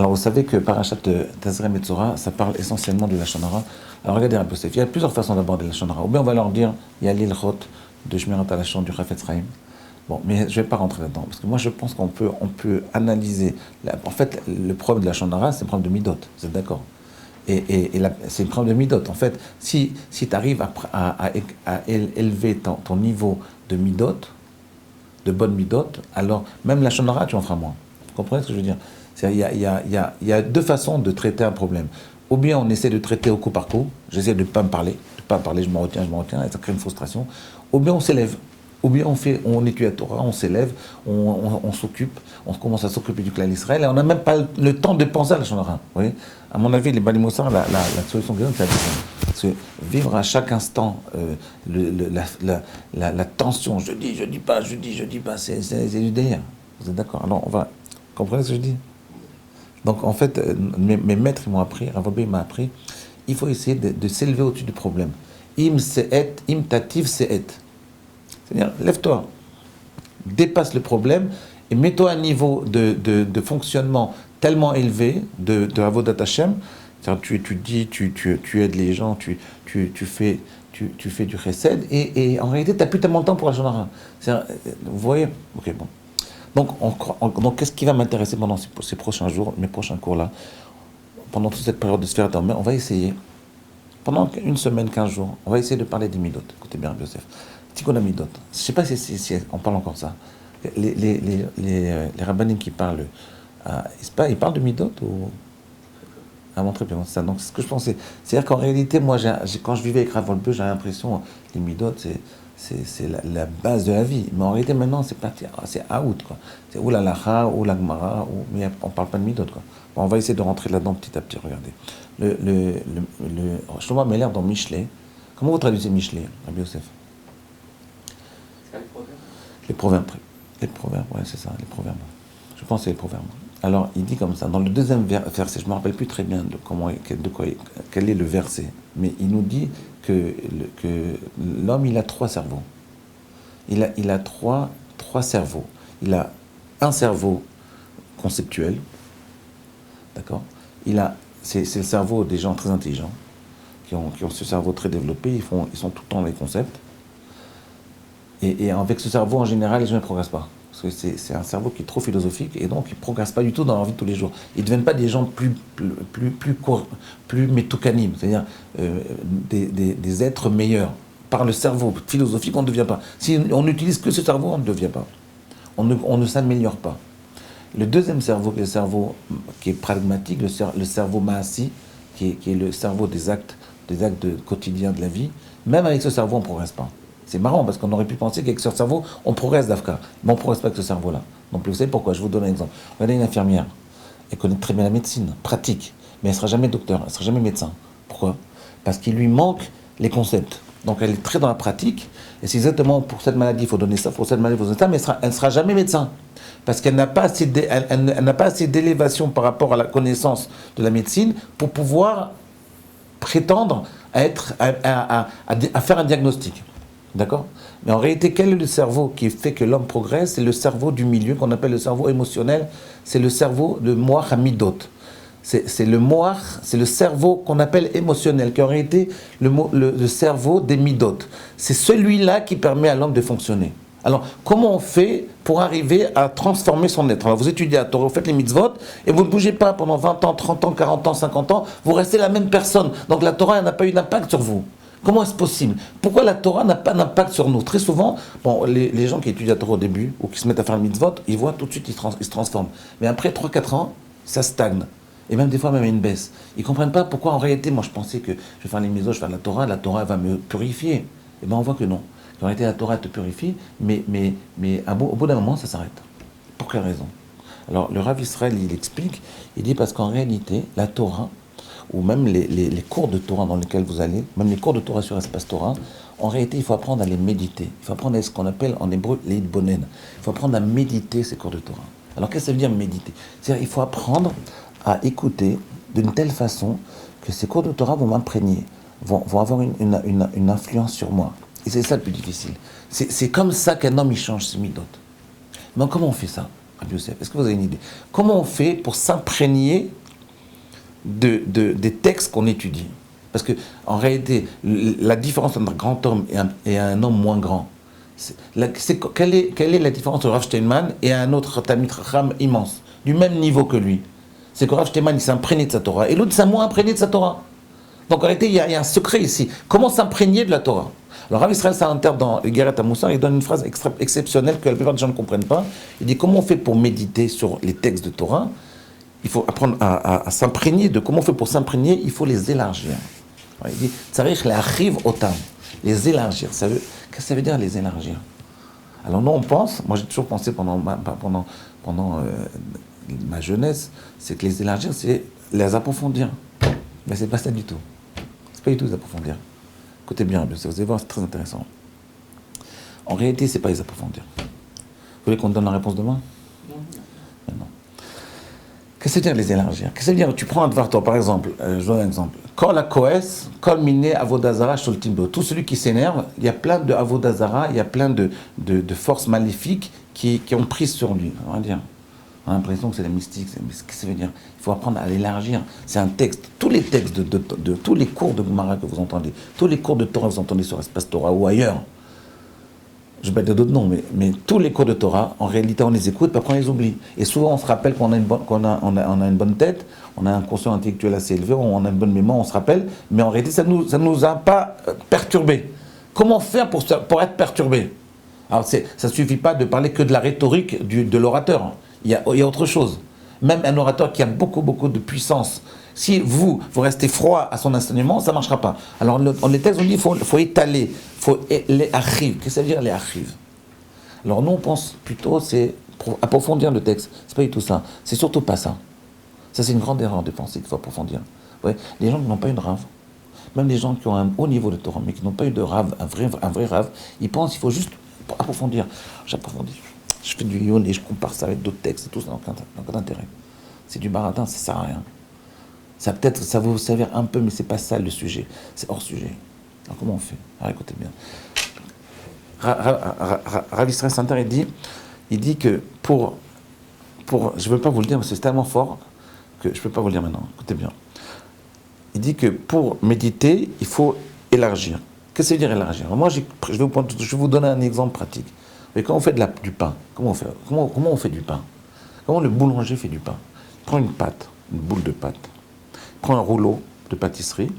Alors, vous savez que Parashat Tazria Metzora, ça parle essentiellement de la Lashon Hara. Alors, regardez Rabbi Yosef, il y a plusieurs façons d'aborder la Lashon Hara. Ou bien on va leur dire, il y a l'ilchot de Shmirat HaLashon du Chafetz Chaim. Bon, mais je ne vais pas rentrer là-dedans, parce que moi, je pense qu'on peut analyser... En fait, le problème de la Lashon Hara, c'est le problème de Midot, vous êtes d'accord? C'est le problème de Midot. En fait, si tu arrives à élever ton niveau de Midot, de bonne Midot, alors même la Lashon Hara, tu en feras moins. Vous comprenez ce que je veux dire? Il y a deux façons de traiter un problème. Ou bien on essaie de traiter au coup par coup, j'essaie de ne pas me parler, je me retiens, et ça crée une frustration. Ou bien on s'élève. Ou bien on étudie la Torah, on s'élève, on s'occupe, on commence à s'occuper du clan d'Israël, et on n'a même pas le temps de penser à la Lashon Hara. Vous voyez, à mon avis, les Bali Moussar, la solution qu'ils donnent, c'est la deuxième. Parce que vivre à chaque instant la tension, je dis pas, c'est du délire. Vous êtes d'accord? Alors on va... Comprenez ce que je dis? Donc en fait, mes maîtres m'ont appris, Ravobi m'a appris, il faut essayer de s'élever au-dessus du problème. Im se'et, im tativ se'et. C'est-à-dire, lève-toi, dépasse le problème et mets-toi à un niveau de fonctionnement tellement élevé de Avodat Hashem. C'est-à-dire, tu étudies, tu aides les gens, tu fais du chesed et en réalité, tu n'as plus tellement de temps pour la Lashon Hara. Vous voyez? Ok, bon. Donc, qu'est-ce qui va m'intéresser pendant ces prochains jours, mes prochains cours-là, pendant toute cette période de sphère d'homme, on va essayer, pendant une semaine, 15 jours, on va essayer de parler des midot. Écoutez bien, Yosef. Tikkun midot. Je ne sais pas si on parle encore de ça. Les rabbinim qui parlent, ils parlent de midot ou à montrer bien ça. Donc, ce que je pensais, c'est-à-dire qu'en réalité, moi, quand je vivais avec Rav Wolbe, j'avais l'impression les midot, c'est la base de la vie. Mais en réalité, maintenant, c'est out, quoi. C'est ou la lacha, ou la gemara, mais on ne parle pas de midot, quoi. Bon, on va essayer de rentrer là-dedans petit à petit, regardez. Shlomo Meller dans Michelet. Comment vous traduisez Michelet, Rabbi Yosef? C'est pas le proverbe? Les proverbes. Les proverbes, ouais, c'est ça, les proverbes. Je pense que c'est les proverbes. Alors, il dit comme ça, dans le deuxième verset, je ne me rappelle plus très bien quel est le verset, mais il nous dit que l'homme, il a trois cerveaux. Il a trois cerveaux. Il a un cerveau conceptuel, d'accord? C'est le cerveau des gens très intelligents, qui ont ce cerveau très développé, ils sont tout le temps dans les concepts. Et avec ce cerveau, en général, les gens ne progressent pas. Parce que c'est un cerveau qui est trop philosophique et donc ils ne progressent pas du tout dans leur vie de tous les jours. Ils ne deviennent pas des gens plus métoukanim, c'est-à-dire des êtres meilleurs. Par le cerveau philosophique, on ne devient pas. Si on n'utilise que ce cerveau, on ne devient pas. On ne s'améliore pas. Le deuxième cerveau, qui est le cerveau qui est pragmatique, le cerveau maassi, qui est le cerveau des actes quotidiens de la vie, même avec ce cerveau, on ne progresse pas. C'est marrant parce qu'on aurait pu penser qu'avec ce cerveau, on progresse d'Afka. Mais on ne progresse pas avec ce cerveau-là. Donc vous savez pourquoi? Je vous donne un exemple. Regardez une infirmière. Elle connaît très bien la médecine, pratique. Mais elle ne sera jamais docteur, elle ne sera jamais médecin. Pourquoi? Parce qu'il lui manque les concepts. Donc elle est très dans la pratique. Et c'est exactement pour cette maladie, il faut donner ça, pour cette maladie, il faut donner ça. Mais elle ne sera jamais médecin. Parce qu'elle n'a pas assez d'élévation par rapport à la connaissance de la médecine pour pouvoir prétendre à faire un diagnostic. D'accord? Mais en réalité, quel est le cerveau qui fait que l'homme progresse? C'est le cerveau du milieu, qu'on appelle le cerveau émotionnel. C'est le cerveau de Moach Hamidot. C'est le Moach, c'est le cerveau qu'on appelle émotionnel, qui est en réalité le cerveau des Midot. C'est celui-là qui permet à l'homme de fonctionner. Alors, comment on fait pour arriver à transformer son être? Alors, vous étudiez à Torah, vous faites les mitzvot, et vous ne bougez pas pendant 20 ans, 30 ans, 40 ans, 50 ans, vous restez la même personne. Donc, la Torah n'a pas eu d'impact sur vous. Comment est-ce possible? Pourquoi la Torah n'a pas d'impact sur nous? Très souvent, les gens qui étudient la Torah au début, ou qui se mettent à faire le mitzvot, ils voient tout de suite, ils se transforment. Mais après 3-4 ans, ça stagne. Et même des fois, même une baisse. Ils ne comprennent pas pourquoi, en réalité, moi je pensais que je vais faire les mitzvot, je vais faire la Torah va me purifier. Et bien on voit que non. En réalité, la Torah te purifie, mais au bout d'un moment, ça s'arrête. Pour quelle raison? Alors, le Rav Israël, il explique, il dit parce qu'en réalité, la Torah, ou même les cours de Torah dans lesquels vous allez, même les cours de Torah sur Espace Torah, en réalité, il faut apprendre à les méditer. Il faut apprendre à ce qu'on appelle en hébreu les hitbonen. Il faut apprendre à méditer ces cours de Torah. Alors, qu'est-ce que ça veut dire méditer? C'est-à-dire, il faut apprendre à écouter d'une telle façon que ces cours de Torah vont m'imprégner, vont avoir une influence sur moi. Et c'est ça le plus difficile. C'est comme ça qu'un homme, il change ses midot. Mais comment on fait ça? Rabbi Yosef, est-ce que vous avez une idée? Comment on fait pour s'imprégner des textes qu'on étudie? Parce que en réalité, la différence entre un grand homme et un homme moins grand, quelle est la différence entre Rav Steinman et un autre Talmid Chacham immense, du même niveau que lui? C'est que Rav Steinman, il s'est imprégné de sa Torah, et l'autre s'est moins imprégné de sa Torah. Donc en réalité, il y a un secret ici. Comment s'imprégner de la Torah? Alors Rav Israël Salanter, dans Guéret à Moussar, il donne une phrase exceptionnelle que la plupart des gens ne comprennent pas. Il dit, comment on fait pour méditer sur les textes de Torah? Il faut apprendre à s'imprégner de comment on fait pour s'imprégner, il faut les élargir. Alors, il dit, tzarich le'achiv otam, les élargir. Qu'est-ce que ça veut dire les élargir? Alors nous on pense, moi j'ai toujours pensé pendant ma jeunesse, c'est que les élargir, c'est les approfondir. Mais c'est pas ça du tout. C'est pas du tout les approfondir. Écoutez bien, vous allez voir, c'est très intéressant. En réalité, c'est pas les approfondir. Vous voulez qu'on donne la réponse demain? Non. Qu'est-ce que ça veut dire les élargir? Qu'est-ce que ça veut dire? Tu prends un Dvartor, par exemple, je donne un exemple. Kol hakoes, kol miné avodazara sholtimbo. Tout celui qui s'énerve, il y a plein de avodazara, il y a plein de forces maléfiques qui ont prise sur lui. On va dire. On a l'impression que c'est les mystiques. Qu'est-ce que ça veut dire? Il faut apprendre à l'élargir. C'est un texte. Tous les textes de tous les cours de Gemara que vous entendez, tous les cours de Torah que vous entendez sur Espace Torah ou ailleurs, je ne vais pas dire d'autres noms, mais tous les cours de Torah, en réalité, on les écoute, puis après on les oublie. Et souvent, on se rappelle qu'on a une bonne tête, on a un quotient intellectuel assez élevé, on a une bonne mémoire, on se rappelle, mais en réalité, ça nous a pas perturbés. Comment faire pour être perturbé? Alors, ça ne suffit pas de parler que de la rhétorique de l'orateur. Il y a autre chose. Même un orateur qui a beaucoup de puissance, si vous restez froid à son enseignement, ça ne marchera pas. Alors, les textes, on dit qu'il faut étaler, les archives. Qu'est-ce que ça veut dire les archives? Alors, nous, on pense plutôt, c'est approfondir le texte. C'est pas du tout ça. C'est surtout pas ça. Ça, c'est une grande erreur de penser qu'il faut approfondir. Ouais, les gens qui n'ont pas eu de rave, même les gens qui ont un haut niveau de Torah, mais qui n'ont pas eu de rave, un vrai rave, ils pensent qu'il faut juste approfondir. J'approfondis. Je fais du yon et je compare ça avec d'autres textes et tout, ça n'a aucun intérêt. C'est du baratin, ça sert à rien. Ça peut-être, ça va vous servir un peu, mais c'est pas ça le sujet. C'est hors sujet. Alors comment on fait? Alors écoutez bien. Rav Israël Salanter, il dit que pour je ne veux pas vous le dire, mais c'est tellement fort que je ne peux pas vous le dire maintenant. Écoutez bien. Il dit que pour méditer, il faut élargir. Qu'est-ce que ça veut dire élargir? Alors moi, je vais vous donner un exemple pratique. Mais quand on fait du pain, comment on fait du pain? Comment le boulanger fait du pain? Il prend une pâte, une boule de pâte, il prend un rouleau de pâtisserie,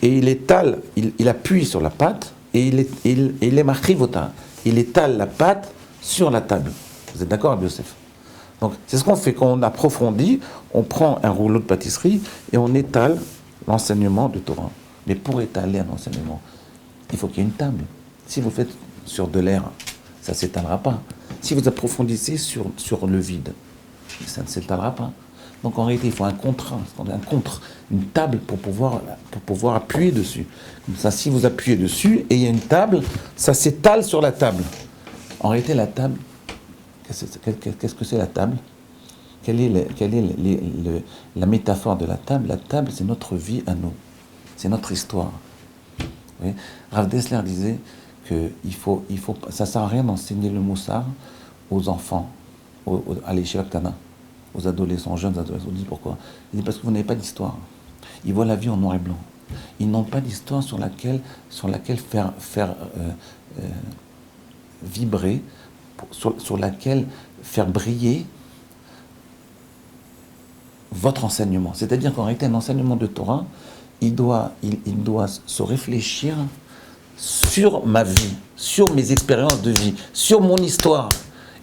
et il étale, il appuie sur la pâte, et il est marqué vota. Il étale la pâte sur la table. Vous êtes d'accord, Rabbi Yosef? Donc, c'est ce qu'on fait quand on approfondit, on prend un rouleau de pâtisserie, et on étale l'enseignement de Torah. Mais pour étaler un enseignement, il faut qu'il y ait une table. Si vous faites sur de l'air, ça ne s'étalera pas. Si vous approfondissez sur le vide, ça ne s'étalera pas. Donc en réalité, il faut un contrat, une table pour pouvoir appuyer dessus. Comme ça, si vous appuyez dessus et il y a une table, ça s'étale sur la table. En réalité, la table, qu'est-ce que c'est la table? Quelle est la métaphore de la table? La table, c'est notre vie à nous. C'est notre histoire. Oui. Rav Dessler disait que ça ne sert à rien d'enseigner le moussar aux enfants, à l'Yeshiva Ktana, aux adolescents, aux jeunes adolescents. On dit pourquoi? Il dit parce que vous n'avez pas d'histoire. Ils voient la vie en noir et blanc. Ils n'ont pas d'histoire sur laquelle faire vibrer, sur laquelle faire briller votre enseignement. C'est-à-dire qu'en réalité, un enseignement de Torah, il doit se réfléchir sur ma vie, sur mes expériences de vie, sur mon histoire.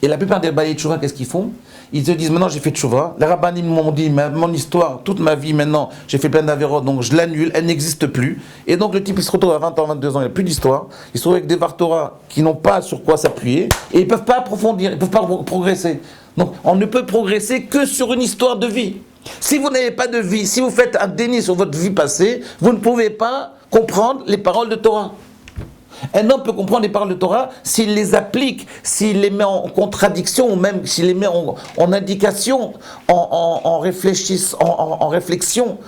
Et la plupart des Baï Tchouva, qu'est-ce qu'ils font? Ils se disent, maintenant j'ai fait Tchouva, les rabbinim m'ont dit, mon histoire, toute ma vie maintenant, j'ai fait plein d'avérotes, donc je l'annule, elle n'existe plus. Et donc le type, il se retrouve à 20 ans, 22 ans, il n'a plus d'histoire, il se retrouve avec des Vartora qui n'ont pas sur quoi s'appuyer, et ils ne peuvent pas approfondir, ils ne peuvent pas progresser. Donc on ne peut progresser que sur une histoire de vie. Si vous n'avez pas de vie, si vous faites un déni sur votre vie passée, vous ne pouvez pas comprendre les paroles de Torah. Un homme peut comprendre les paroles de Torah s'il les applique, s'il les met en contradiction, ou même s'il les met en indication, en réflexion,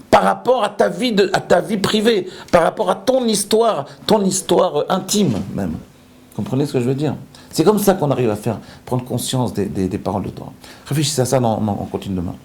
par rapport à ta vie privée, par rapport à ton histoire intime même. Comprenez ce que je veux dire? C'est comme ça qu'on arrive à faire prendre conscience des paroles de Torah. Réfléchissez à ça, on continue demain.